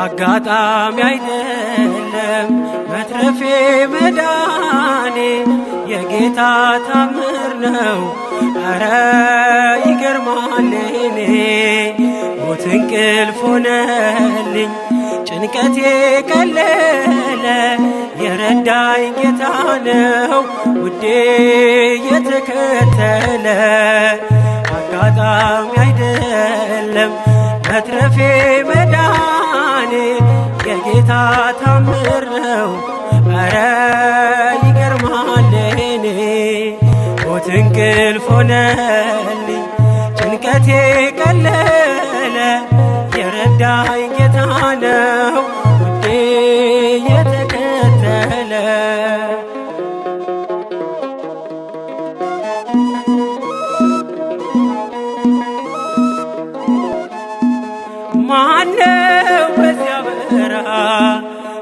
አጋጣሚ አይደለም መትረፌ መዳኔ የጌታ ታምር ነው። አረ ይገርማል እኔ ሞት እንቅልፍ ሆነልኝ ጭንቀቴ ቀለለ የረዳኝ ጌታ ነው ውዴ የተከተለ። አጋጣሚ አይደለም መትረፌ መዳኔ የጌታ ታምር ነው። አረ ይገርማል እኔ ሞት እንቅልፍ ሆነልኝ ጭንቀቴ ቀለለ የረዳኝ ጌታ ነው ውዴ የተከተለ። ማነው በዚያ በረሃ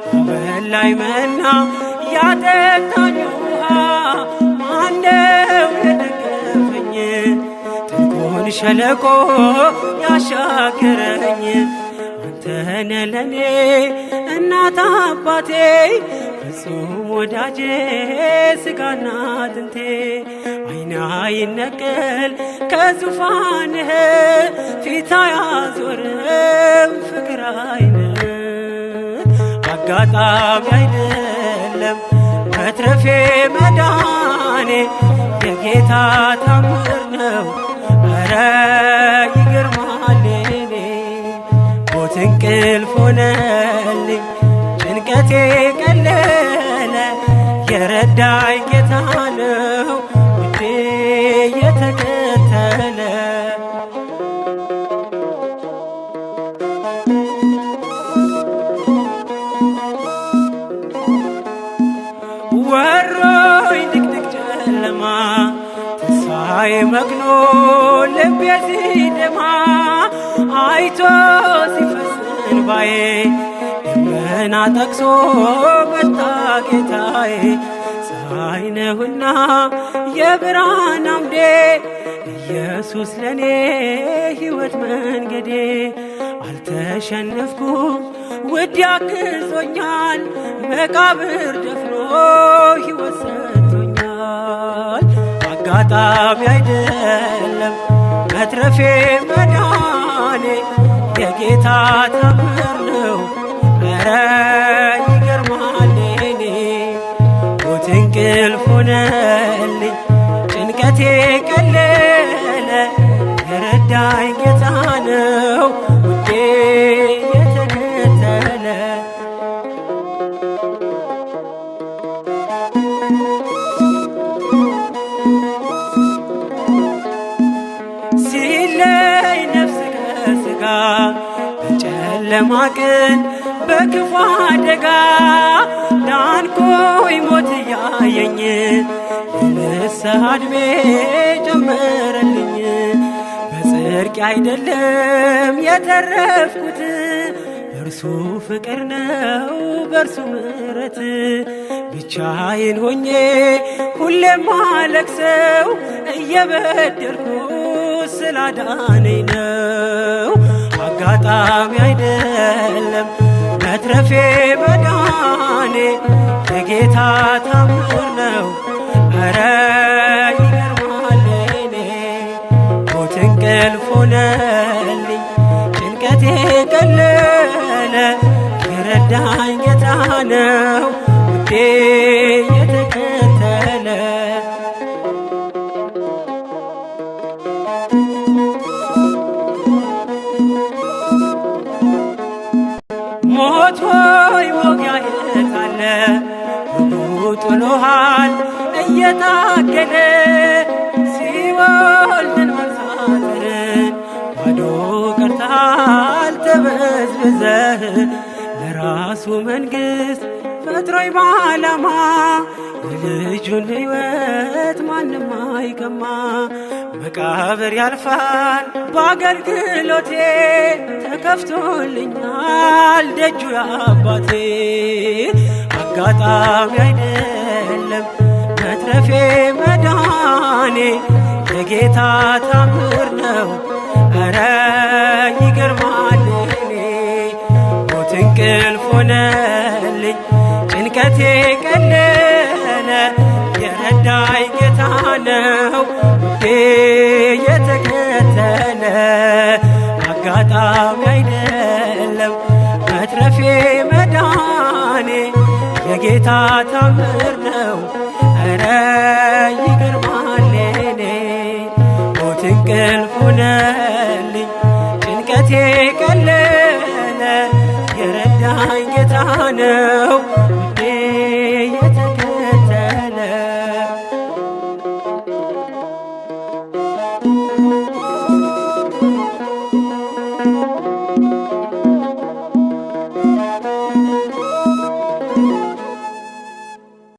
ያበላኝ መና ያጠጣኝ ውሃ? ማነው የደገፈኝ ጥልቁን ሸለቆ ያሻገረኝ? አንተነ ለኔ እናት አባቴ ፍጹም ወዳጄ ስጋና አጥንቴ። አይና ይነቀል ከዙፋንህ ፊት አያዞርም ፍቅር አይንህ። አጋጣሚ አይደለም መትረፌ መዳኔ የጌታ ታምር ነው። አረ ይገርማል እኔ ሞት እንቅልፍ ሆነልኝ ጭንቀቴ ቀለለ የረዳኝ ጌታ ነው ውዴ የተከተለ። ወሮኝ ድቅድቅ ጨለማ ተስፋዬ መክኖ ልቤ ሲደማ አይቶ ሲፈስ እንባዬ ደመና ጠቅሶ መጣ ጌታዬ። ፀሐይ ነህና የብርሃን አምዴ ኢየሱስ ለኔ ሕይወት መንገዴ። አልተሸነፍኩም ውድ ያግዞኛል መቃብር ደፍኖ ሕይወት ሰጥቶኛል። አጋጣሚ አይደለም መትረፌ መዳኔ የጌታ ታምር ነው። አረ ይገርማል እኔ ሞት እንቅልፍ ሆነልኝ ጭንቀቴ ቀለለ የረዳኝ ጌታ ነው ውዴ የተከተለ። ሲለይ ነፍስ ከሥጋ በጨለማ ቀን በክፉ አደጋ ዳንኩኝ ሞት እያየኝ የንስሐ ዕድሜ ጨመረልኝ። በጽድቅ አይደለም የተረፍኩት በእርሱ ፍቅር ነው በእርሱ ምሕረት። ብቻዬን ሆኜ ሁሌም ማለቅሰው እየበደልኩ ስላዳነኝ ነው። አጋጣሚ አይደለም መትረፌ መዳኔ የጌታ ታምር ነው። አረ ይገርማል እኔ ሞት እንቅልፍ ሆነልኝ ጭንቀቴ ቀለለ የረዳኝ ጌታ ነው ውዴ የተከተለ። ሞት ሆይ መውጊያ የት አለ? ሕጉ ጥሎሃል እየታገለ ሲኦል ድል መንሳትህን ባዶ ቀርተሃል ተበዝብዘህ ለራሱ መንግሥት ፈጥሮኝ በዓላማ የልጁን ሕይወት ማንም አይቀማ። መቃብር ያልፋል በአገልግሎቴ ተከፍቶልኛል ደጁ የአባቴ። አጋጣሚ አይደለም መትረፌ መዳኔ የጌታ ታምር ነው ኧረ ይገርማል እኔ። ሞት እንቅልፍ ሆነልኝ ጭንቀቴ ቀለለ የረዳኝ ጌታ ነው ውዴ የተከተለ። አጋጣሚ አይደለም መትረፌ መዳኔ የጌታ ታምር ነው ኧረ